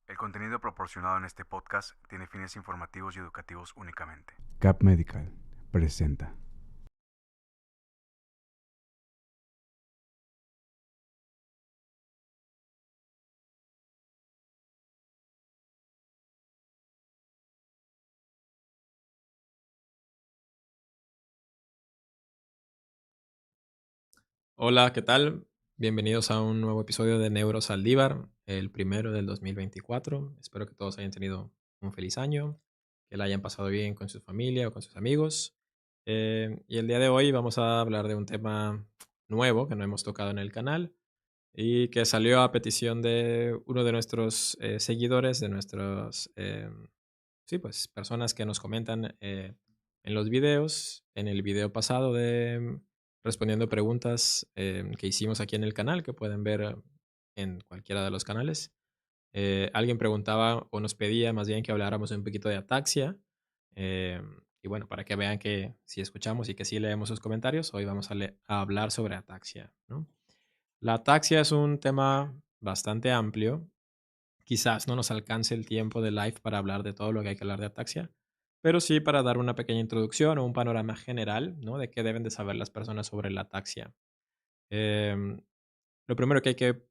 El contenido proporcionado en este podcast tiene fines informativos y educativos únicamente. Cap Medical presenta. Hola, ¿qué tal? Bienvenidos a un nuevo episodio de Neuro Saldívar, el primero del 2024. Espero que todos hayan tenido un feliz año, que la hayan pasado bien con su familia o con sus amigos. Y el día de hoy vamos a hablar de un tema nuevo que no hemos tocado en el canal y que salió a petición de uno de nuestros seguidores, de nuestros, sí, pues personas que nos comentan en los videos, en el video pasado de respondiendo preguntas que hicimos aquí en el canal, que pueden ver en cualquiera de los canales. Alguien preguntaba o nos pedía más bien que habláramos un poquito de ataxia. eh, y bueno, para que vean que si escuchamos y que sí leemos sus comentarios, hoy vamos a hablar sobre ataxia, ¿no? La ataxia es un tema bastante amplio. Quizás no nos alcance el tiempo de live para hablar de todo lo que hay que hablar de ataxia, pero sí para dar una pequeña introducción o un panorama general, ¿no? De qué deben de saber las personas sobre la ataxia. Em, lo primero que hay que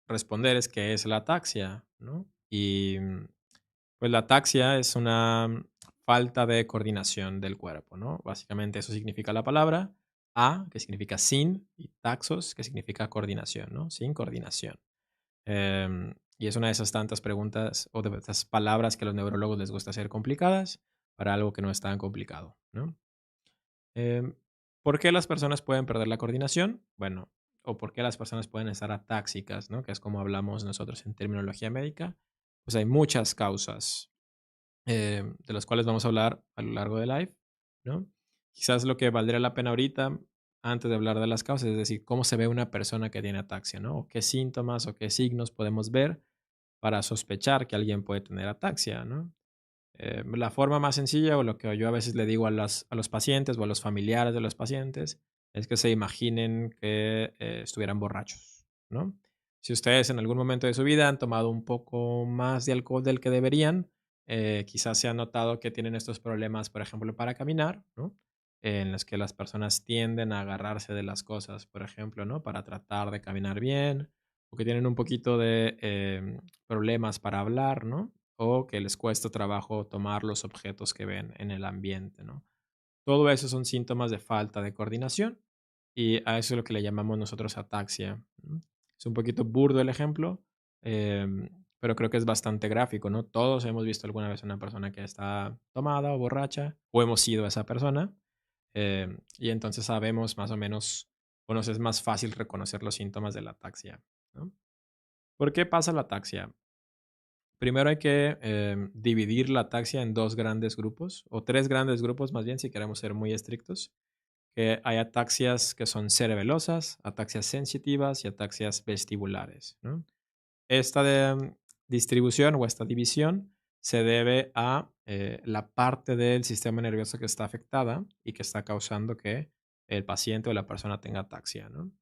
responder es qué es la ataxia, ¿no? Pues la ataxia es una falta de coordinación del cuerpo, ¿no? Básicamente eso significa la palabra que significa sin, y taxos, que significa coordinación, ¿no? Sin coordinación. Y es una de esas tantas preguntas o de esas palabras que a los neurólogos les gusta hacer complicadas para algo que no es tan complicado, ¿no? Em, ¿Por qué las personas pueden perder la coordinación? Bueno, o por qué las personas pueden estar atáxicas, ¿no? Que es como hablamos nosotros en terminología médica. Pues hay muchas causas de las cuales vamos a hablar a lo largo del live, ¿no? Quizás lo que valdría la pena ahorita, antes de hablar de las causas, es decir, cómo se ve una persona que tiene ataxia, ¿no? O qué síntomas o qué signos podemos ver para sospechar que alguien puede tener ataxia, ¿no? La forma más sencilla o lo que yo a veces le digo a los pacientes o a los familiares de los pacientes es que se imaginen que estuvieran borrachos, ¿no? Si ustedes en algún momento de su vida han tomado un poco más de alcohol del que deberían, quizás se han notado que tienen estos problemas, por ejemplo, para caminar, ¿no? En los que las personas tienden a agarrarse de las cosas, por ejemplo, ¿no? Para tratar de caminar bien, o que tienen un poquito de problemas para hablar, ¿no? O que les cuesta trabajo tomar los objetos que ven en el ambiente, ¿no? Todo eso son síntomas de falta de coordinación y a eso es lo que le llamamos nosotros ataxia, ¿no? Es un poquito burdo el ejemplo, pero creo que es bastante gráfico, ¿no? Todos hemos visto alguna vez una persona que está tomada o borracha o hemos sido esa persona, y entonces sabemos más o menos, o nos es más fácil reconocer los síntomas de la ataxia, ¿no? ¿Por qué pasa la ataxia? Primero hay que dividir la ataxia en dos grandes grupos, o tres grandes grupos más bien, si queremos ser muy estrictos. Que hay ataxias que son cerebelosas, ataxias sensitivas y ataxias vestibulares, ¿no? Esta distribución o esta división se debe a la parte del sistema nervioso que está afectada y que está causando que el paciente o la persona tenga ataxia, ¿no?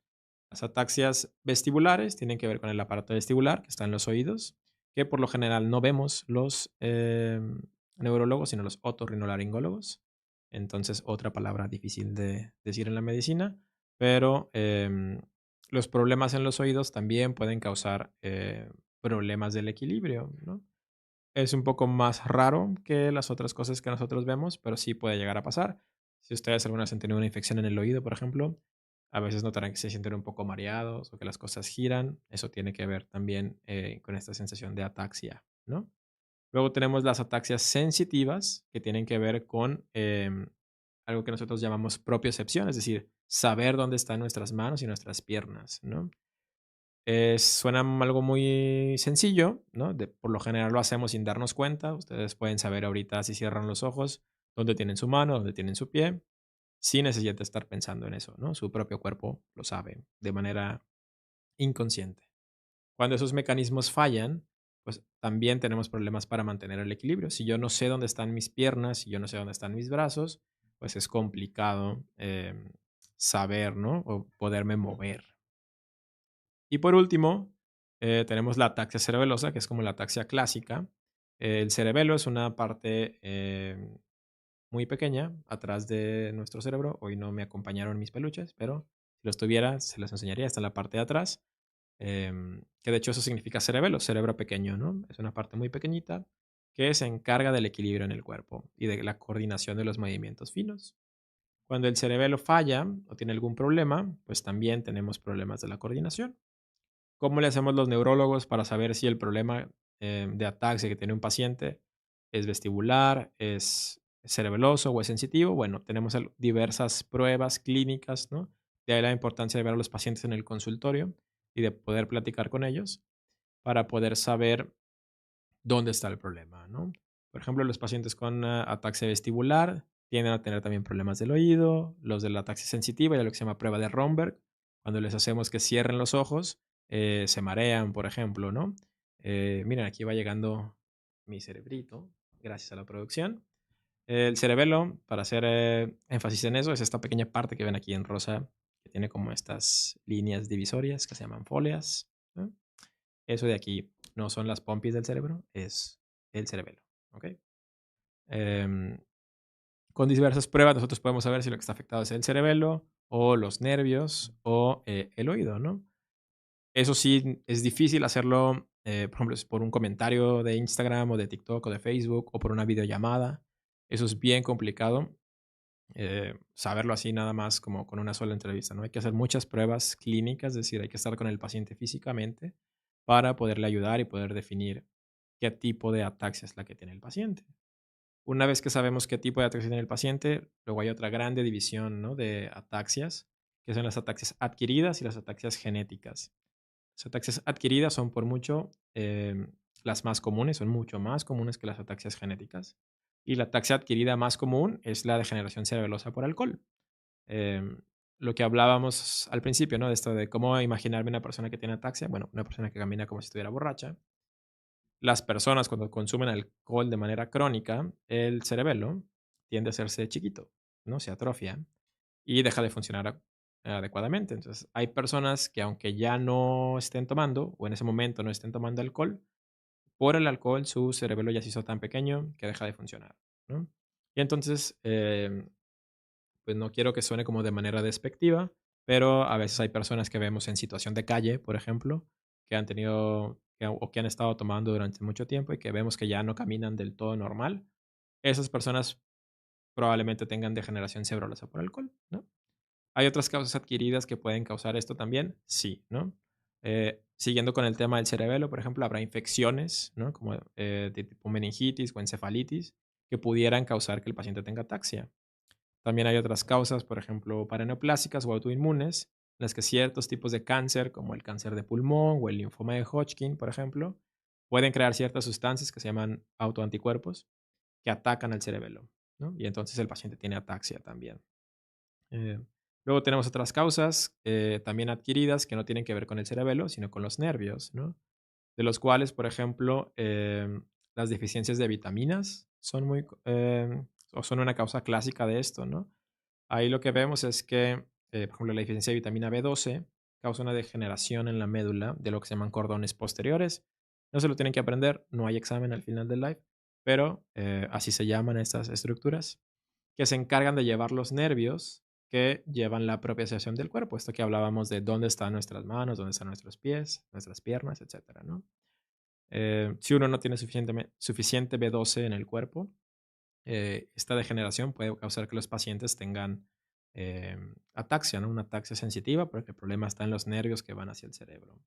Las ataxias vestibulares tienen que ver con el aparato vestibular que está en los oídos, que por lo general no vemos los neurólogos, sino los otorrinolaringólogos. Entonces, otra palabra difícil de decir en la medicina, pero los problemas en los oídos también pueden causar problemas del equilibrio, ¿no? Es un poco más raro que las otras cosas que nosotros vemos, pero sí puede llegar a pasar. Si ustedes alguna vez han tenido una infección en el oído, por ejemplo, a veces notarán que se sienten un poco mareados o que las cosas giran. Eso tiene que ver también con esta sensación de ataxia, ¿no? Luego tenemos las ataxias sensitivas, que tienen que ver con algo que nosotros llamamos propiocepción, es decir, saber dónde están nuestras manos y nuestras piernas, ¿no? Suena algo muy sencillo, ¿no? Por lo general lo hacemos sin darnos cuenta. Ustedes pueden saber ahorita si cierran los ojos dónde tienen su mano, dónde tienen su pie, sin necesidad de estar pensando en eso, ¿no? Su propio cuerpo lo sabe de manera inconsciente. Cuando esos mecanismos fallan, pues también tenemos problemas para mantener el equilibrio. Si yo no sé dónde están mis piernas, si yo no sé dónde están mis brazos, pues es complicado saber, ¿no? O poderme mover. Y por último, Tenemos la ataxia cerebelosa, que es como la ataxia clásica. El cerebelo es una parte muy pequeña atrás de nuestro cerebro. Hoy no me acompañaron mis peluches, pero si los tuviera, se los enseñaría. Está en la parte de atrás, que de hecho eso significa cerebelo, cerebro pequeño, ¿no? Es una parte muy pequeñita que se encarga del equilibrio en el cuerpo y de la coordinación de los movimientos finos. Cuando el cerebelo falla o tiene algún problema, pues también tenemos problemas de la coordinación. ¿Cómo le hacemos los neurólogos para saber si el problema de ataxia que tiene un paciente es vestibular, es cerebeloso o es sensitivo? Bueno, tenemos diversas pruebas clínicas, ¿no? De ahí la importancia de ver a los pacientes en el consultorio y de poder platicar con ellos para poder saber dónde está el problema, ¿no? Por ejemplo, los pacientes con ataxia vestibular tienden a tener también problemas del oído, los de la ataxia sensitiva y lo que se llama prueba de Romberg, cuando les hacemos que cierren los ojos, se marean, por ejemplo, ¿no? Miren, aquí va llegando mi cerebrito, gracias a la producción. El cerebelo, para hacer énfasis en eso, es esta pequeña parte que ven aquí en rosa, que tiene como estas líneas divisorias que se llaman fóleas, ¿no? Eso de aquí no son las pompis del cerebro, es el cerebelo, ¿ok? Em, con diversas pruebas nosotros podemos saber si lo que está afectado es el cerebelo o los nervios o el oído, ¿no? Eso sí, es difícil hacerlo, por ejemplo, es por un comentario de Instagram o de TikTok o de Facebook o por una videollamada. Eso es bien complicado, saberlo así nada más como con una sola entrevista, ¿no? Hay que hacer muchas pruebas clínicas, es decir, hay que estar con el paciente físicamente para poderle ayudar y poder definir qué tipo de ataxia es la que tiene el paciente. Una vez que sabemos qué tipo de ataxia tiene el paciente, luego hay otra grande división, ¿no? De ataxias, que son las ataxias adquiridas y las ataxias genéticas. Las ataxias adquiridas son por mucho las más comunes, son mucho más comunes que las ataxias genéticas. Y la ataxia adquirida más común es la degeneración cerebelosa por alcohol. Em, lo que hablábamos al principio, ¿no? De esto de cómo imaginarme una persona que tiene ataxia. Bueno, una persona que camina como si estuviera borracha. Las personas cuando consumen alcohol de manera crónica, el cerebelo tiende a hacerse chiquito, ¿no? Se atrofia y deja de funcionar adecuadamente. Entonces, hay personas que aunque ya no estén tomando o en ese momento no estén tomando alcohol, por el alcohol su cerebelo ya se hizo tan pequeño que deja de funcionar, ¿no? Y entonces, pues no quiero que suene como de manera despectiva, pero a veces hay personas que vemos en situación de calle, por ejemplo, que han tenido o que han estado tomando durante mucho tiempo y que vemos que ya no caminan del todo normal. Esas personas probablemente tengan degeneración cerebrosa por alcohol, ¿no? ¿Hay otras causas adquiridas que pueden causar esto también? Sí, ¿no? Siguiendo con el tema del cerebelo, por ejemplo, habrá infecciones, ¿no? Como de tipo meningitis o encefalitis que pudieran causar que el paciente tenga ataxia. También hay otras causas, por ejemplo, paraneoplásicas o autoinmunes, en las que ciertos tipos de cáncer, como el cáncer de pulmón o el linfoma de Hodgkin, por ejemplo, pueden crear ciertas sustancias que se llaman autoanticuerpos que atacan al cerebelo, ¿no? Y entonces el paciente tiene ataxia también. Eh, luego tenemos otras causas también adquiridas que no tienen que ver con el cerebelo, sino con los nervios, ¿no? De los cuales, por ejemplo, las deficiencias de vitaminas son o son una causa clásica de esto, ¿no? Ahí lo que vemos es que, por ejemplo, la deficiencia de vitamina B12 causa una degeneración en la médula de lo que se llaman cordones posteriores. No se lo tienen que aprender, no hay examen al final del live, pero así se llaman estas estructuras, que se encargan de llevar los nervios que llevan la propiciación del cuerpo. Esto que hablábamos de dónde están nuestras manos, dónde están nuestros pies, nuestras piernas, etcétera, ¿no? Si uno no tiene suficiente B12 en el cuerpo, esta degeneración puede causar que los pacientes tengan ataxia, ¿no? Una ataxia sensitiva, porque el problema está en los nervios que van hacia el cerebro.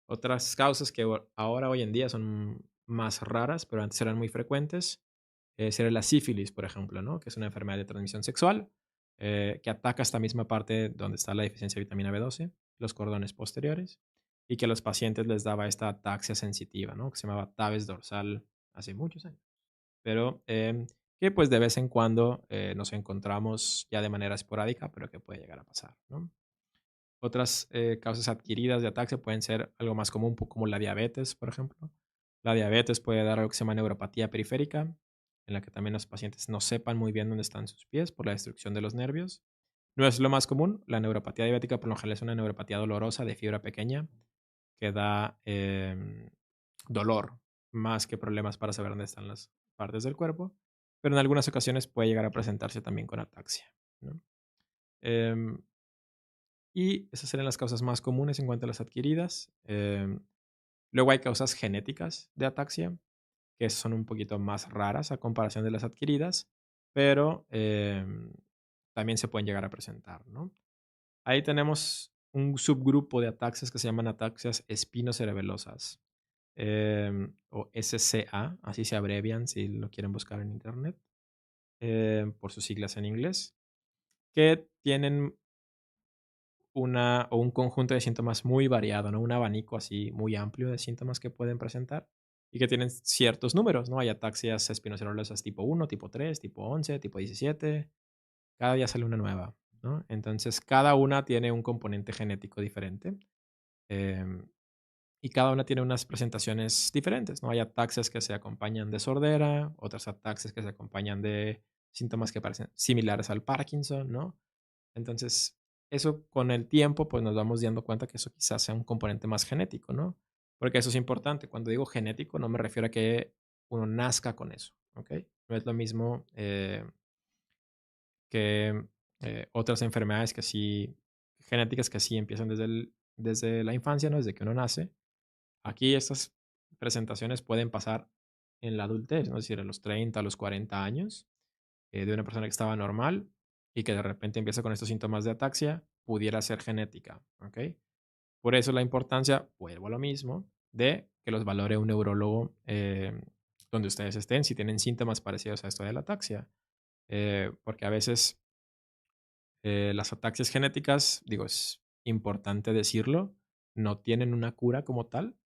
Otras causas que ahora, hoy en día, son más raras, pero antes eran muy frecuentes, sería la sífilis, por ejemplo, ¿no? Que es una enfermedad de transmisión sexual que ataca esta misma parte donde está la deficiencia de vitamina B12, los cordones posteriores, y que a los pacientes les daba esta ataxia sensitiva, ¿no? Que se llamaba tabes dorsal hace muchos años. Pero que pues de vez en cuando nos encontramos ya de manera esporádica, pero que puede llegar a pasar, ¿no? Otras causas adquiridas de ataxia pueden ser algo más común, como la diabetes, por ejemplo. La diabetes puede dar algo que se llama neuropatía periférica, en la que también los pacientes no sepan muy bien dónde están sus pies por la destrucción de los nervios. No es lo más común. La neuropatía diabética por lo general es una neuropatía dolorosa de fibra pequeña que da dolor más que problemas para saber dónde están las partes del cuerpo, pero en algunas ocasiones puede llegar a presentarse también con ataxia, ¿no? Em, y esas serían las causas más comunes en cuanto a las adquiridas. Luego hay causas genéticas de ataxia, que son un poquito más raras a comparación de las adquiridas, pero también se pueden llegar a presentar, ¿no? Ahí tenemos un subgrupo de ataxias que se llaman ataxias espinocerebelosas, o SCA, así se abrevian si lo quieren buscar en internet, por sus siglas en inglés, que tienen un conjunto de síntomas muy variado, ¿no? Un abanico así muy amplio de síntomas que pueden presentar y que tienen ciertos números, ¿no? Hay ataxias espinocerolosas tipo 1, tipo 3, tipo 11, tipo 17. Cada día sale una nueva, ¿no? Entonces, cada una tiene un componente genético diferente. em, y cada una tiene unas presentaciones diferentes, ¿no? Hay ataxias que se acompañan de sordera, otras ataxias que se acompañan de síntomas que parecen similares al Parkinson, ¿no? Entonces, eso con el tiempo, pues nos vamos dando cuenta que eso quizás sea un componente más genético, ¿no? Porque eso es importante. Cuando digo genético, no me refiero a que uno nazca con eso, ¿ok? No es lo mismo que otras enfermedades que sí, genéticas que sí empiezan desde la infancia, ¿no? Desde que uno nace. Aquí estas presentaciones pueden pasar en la adultez, ¿no? Es decir, a los 30, a los 40 años, de una persona que estaba normal y que de repente empieza con estos síntomas de ataxia, pudiera ser genética, ¿ok? Por eso la importancia, vuelvo a lo mismo, de que los valore un neurólogo donde ustedes estén, si tienen síntomas parecidos a esto de la ataxia. Porque a veces las ataxias genéticas, digo, es importante decirlo, no tienen una cura como tal,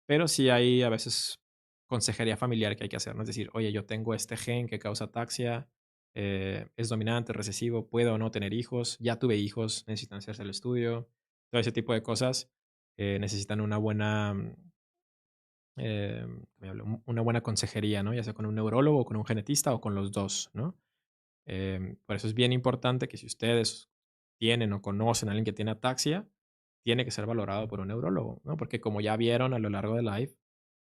pero sí hay a veces consejería familiar que hay que hacer, ¿no? Es decir, oye, yo tengo este gen que causa ataxia, es dominante, recesivo, puedo o no tener hijos, ya tuve hijos, necesitan hacerse el estudio, todo ese tipo de cosas necesitan una buena, una buena consejería, ¿no? Ya sea con un neurólogo, con un genetista o con los dos, ¿no? Por eso es bien importante que si ustedes tienen o conocen a alguien que tiene ataxia, tiene que ser valorado por un neurólogo, ¿no? Porque como ya vieron a lo largo de live,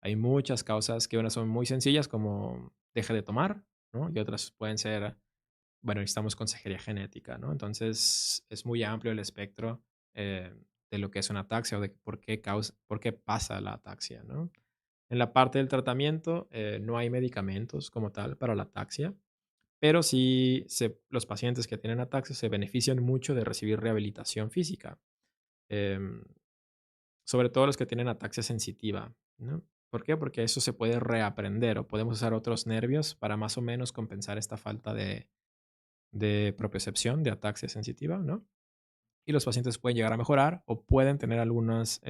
hay muchas causas que unas son muy sencillas como deje de tomar, ¿no? Y otras pueden ser, bueno, necesitamos consejería genética, ¿no? Entonces es muy amplio el espectro de lo que es una ataxia o de por qué pasa la ataxia, ¿no? En la parte del tratamiento no hay medicamentos como tal para la ataxia, pero sí los pacientes que tienen ataxia se benefician mucho de recibir rehabilitación física, em, sobre todo los que tienen ataxia sensitiva, ¿no? ¿Por qué? Porque eso se puede reaprender o podemos usar otros nervios para más o menos compensar esta falta de propiocepción de ataxia sensitiva, ¿no? Y los pacientes pueden llegar a mejorar o pueden tener algunas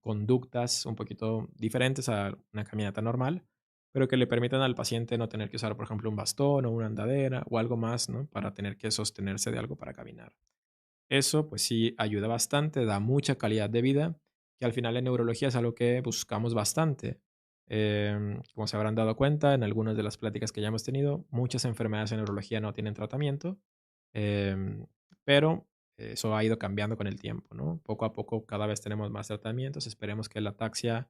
conductas un poquito diferentes a una caminata normal, pero que le permitan al paciente no tener que usar, por ejemplo, un bastón o una andadera o algo más, ¿no? Para tener que sostenerse de algo para caminar. Eso, pues sí, ayuda bastante, da mucha calidad de vida, que al final en neurología es algo que buscamos bastante. Como se habrán dado cuenta en algunas de las pláticas que ya hemos tenido, muchas enfermedades en neurología no tienen tratamiento, em, pero eso ha ido cambiando con el tiempo, ¿no? Poco a poco cada vez tenemos más tratamientos. Esperemos que la ataxia,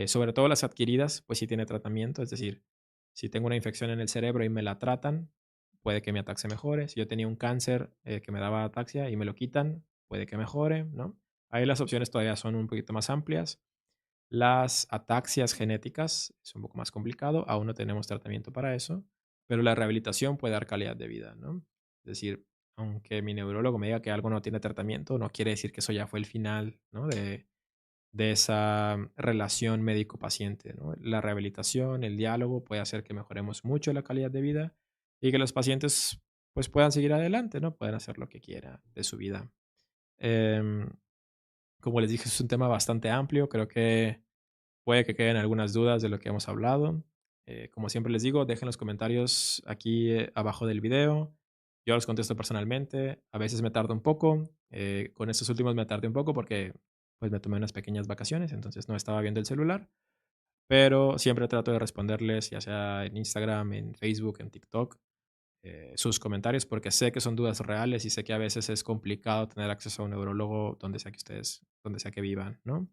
sobre todo las adquiridas, pues sí tiene tratamiento. Es decir, si tengo una infección en el cerebro y me la tratan, puede que mi ataxia mejore. Si yo tenía un cáncer que me daba ataxia y me lo quitan, puede que mejore, ¿no? Ahí las opciones todavía son un poquito más amplias. Las ataxias genéticas es un poco más complicado, aún no tenemos tratamiento para eso, pero la rehabilitación puede dar calidad de vida, ¿no? Es decir, aunque mi neurólogo me diga que algo no tiene tratamiento, no quiere decir que eso ya fue el final, ¿no? De esa relación médico-paciente, ¿no? La rehabilitación, el diálogo puede hacer que mejoremos mucho la calidad de vida y que los pacientes pues puedan seguir adelante, ¿no? Puedan hacer lo que quieran de su vida. Em, Como les dije, es un tema bastante amplio, creo que puede que queden algunas dudas de lo que hemos hablado. Como siempre les digo, dejen los comentarios aquí abajo del video. Yo los contesto personalmente. A veces me tardo un poco. Con estos últimos me tardé un poco porque pues me tomé unas pequeñas vacaciones, entonces no estaba viendo el celular. Pero siempre trato de responderles, ya sea en Instagram, en Facebook, en TikTok, sus comentarios porque sé que son dudas reales y sé que a veces es complicado tener acceso a un neurólogo donde sea que ustedes, donde sea que vivan, ¿no?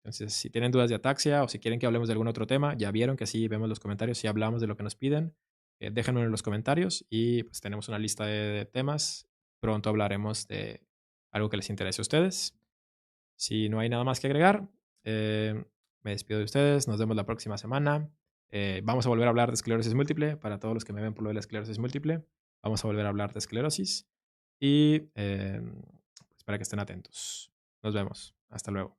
Entonces, si tienen dudas de ataxia o si quieren que hablemos de algún otro tema, ya vieron que sí vemos los comentarios, si hablamos de lo que nos piden, déjenlo en los comentarios y pues tenemos una lista de temas. Pronto hablaremos de algo que les interese a ustedes. Si no hay nada más que agregar, me despido de ustedes. Nos vemos la próxima semana. Vamos a volver a hablar de esclerosis múltiple. Para todos los que me ven por lo de la esclerosis múltiple, vamos a volver a hablar de esclerosis. Y pues para que estén atentos. Nos vemos. Hasta luego.